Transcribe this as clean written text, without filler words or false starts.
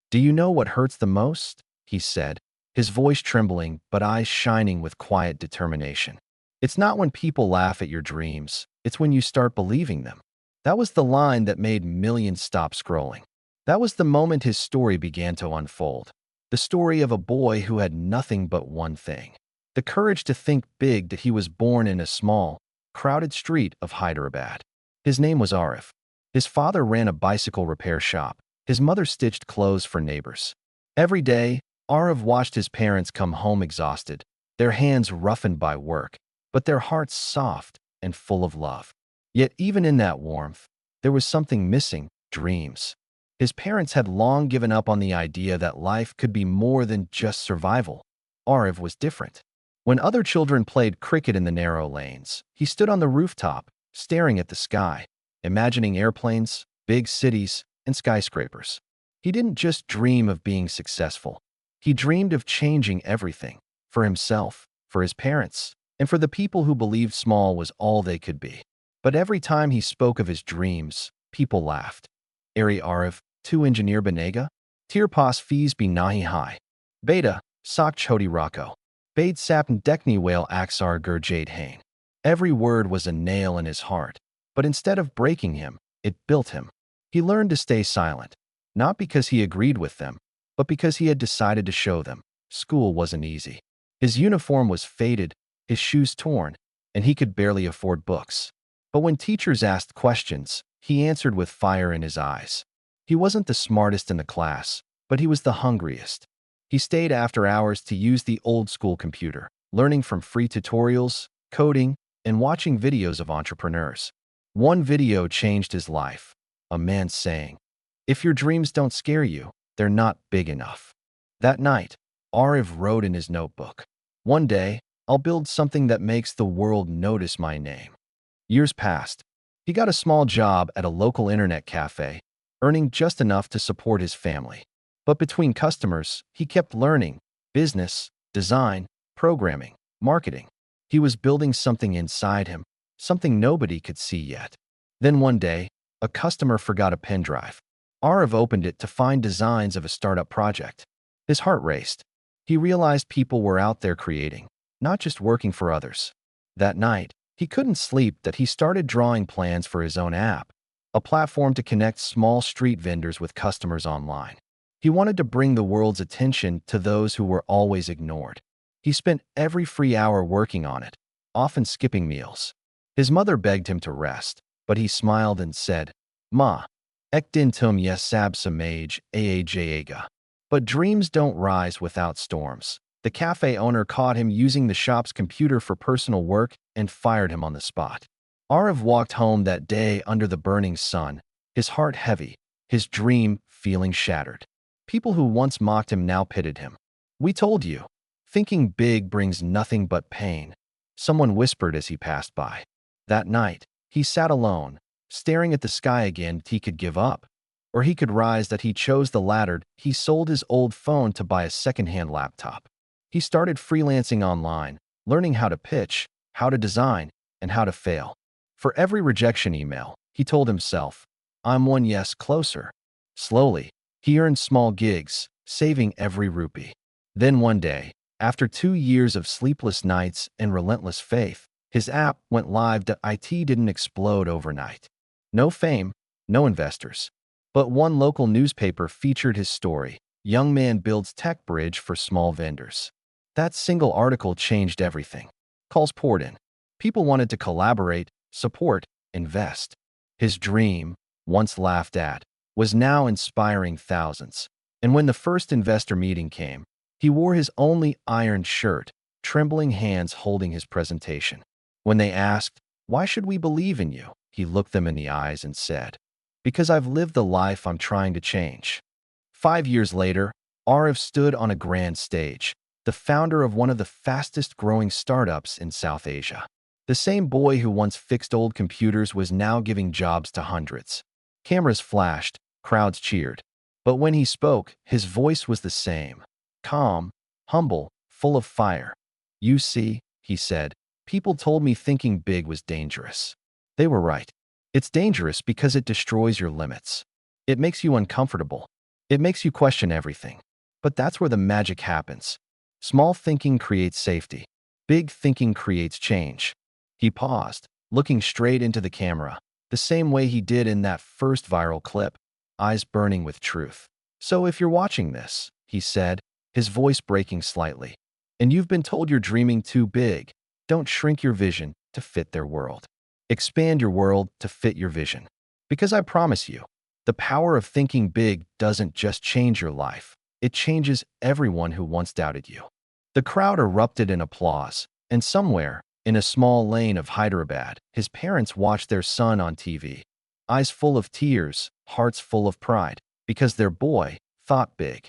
Do you know what hurts the most? He said, his voice trembling but eyes shining with quiet determination. It's not when people laugh at your dreams, it's when you start believing them. That was the line that made millions stop scrolling. That was the moment his story began to unfold. The story of a boy who had nothing but one thing: the courage to think big. That he was born in a small, crowded street of Hyderabad. His name was Aarav. His father ran a bicycle repair shop. His mother stitched clothes for neighbors. Every day, Aarav watched his parents come home exhausted, their hands roughened by work, but their hearts soft and full of love. Yet even in that warmth, there was something missing: dreams. His parents had long given up on the idea that life could be more than just survival. Aarav was different. When other children played cricket in the narrow lanes, he stood on the rooftop, staring at the sky, imagining airplanes, big cities, and skyscrapers. He didn't just dream of being successful. He dreamed of changing everything, for himself, for his parents, and for the people who believed small was all they could be. But every time he spoke of his dreams, people laughed. Ari Aarav, tu engineer banega? Tir pas fees be nahi hai. Beta, sak choti rako. Bade sapn dekni whale aksar gur jade hain. Every word was a nail in his heart, but instead of breaking him, it built him. He learned to stay silent, not because he agreed with them, but because he had decided to show them. School wasn't easy. His uniform was faded, his shoes torn, and he could barely afford books. But when teachers asked questions, he answered with fire in his eyes. He wasn't the smartest in the class, but he was the hungriest. He stayed after hours to use the old-school computer, learning from free tutorials, coding, and watching videos of entrepreneurs. One video changed his life: a man saying, "If your dreams don't scare you, they're not big enough." That night, Aarav wrote in his notebook, "One day, I'll build something that makes the world notice my name." Years passed. He got a small job at a local internet cafe, earning just enough to support his family. But between customers, he kept learning: business, design, programming, marketing. He was building something inside him, something nobody could see yet. Then one day, a customer forgot a pen drive. Aarav opened it to find designs of a startup project. His heart raced. He realized people were out there creating, not just working for others. That night, he couldn't sleep. That he started drawing plans for his own app, a platform to connect small street vendors with customers online. He wanted to bring the world's attention to those who were always ignored. He spent every free hour working on it, often skipping meals. His mother begged him to rest, but he smiled and said, "Ma, ek din tum yes sab samaj aajayega." But dreams don't rise without storms. The cafe owner caught him using the shop's computer for personal work and fired him on the spot. Aarav walked home that day under the burning sun, his heart heavy, his dream feeling shattered. People who once mocked him now pitied him. "We told you, thinking big brings nothing but pain," someone whispered as he passed by. That night, he sat alone, staring at the sky again. He could give up, or he could rise. That he chose the latter. He sold his old phone to buy a second-hand laptop. He started freelancing online, learning how to pitch, how to design, and how to fail. For every rejection email, he told himself, "I'm one yes closer." Slowly, he earned small gigs, saving every rupee. Then one day, after 2 years of sleepless nights and relentless faith, his app went live. It didn't explode overnight. No fame, no investors. But one local newspaper featured his story: "Young man builds tech bridge for small vendors." That single article changed everything. Calls poured in. People wanted to collaborate, support, invest. His dream, once laughed at, was now inspiring thousands. And when the first investor meeting came, he wore his only ironed shirt, trembling hands holding his presentation. When they asked, "Why should we believe in you?" he looked them in the eyes and said, "Because I've lived the life I'm trying to change." 5 years later, Aarav stood on a grand stage, the founder of one of the fastest-growing startups in South Asia. The same boy who once fixed old computers was now giving jobs to hundreds. Cameras flashed, crowds cheered. But when he spoke, his voice was the same: calm, humble, full of fire. "You see," he said, "people told me thinking big was dangerous. They were right. It's dangerous because it destroys your limits. It makes you uncomfortable. It makes you question everything. But that's where the magic happens. Small thinking creates safety. Big thinking creates change. He paused, looking straight into the camera, the same way he did in that first viral clip, eyes burning with truth. So if you're watching this, he said, his voice breaking slightly, and you've been told you're dreaming too big, don't shrink your vision to fit their world. Expand your world to fit your vision. Because I promise you, the power of thinking big doesn't just change your life, it changes everyone who once doubted you. The crowd erupted in applause, and somewhere, in a small lane of Hyderabad, his parents watched their son on TV, eyes full of tears, hearts full of pride, because their boy thought big.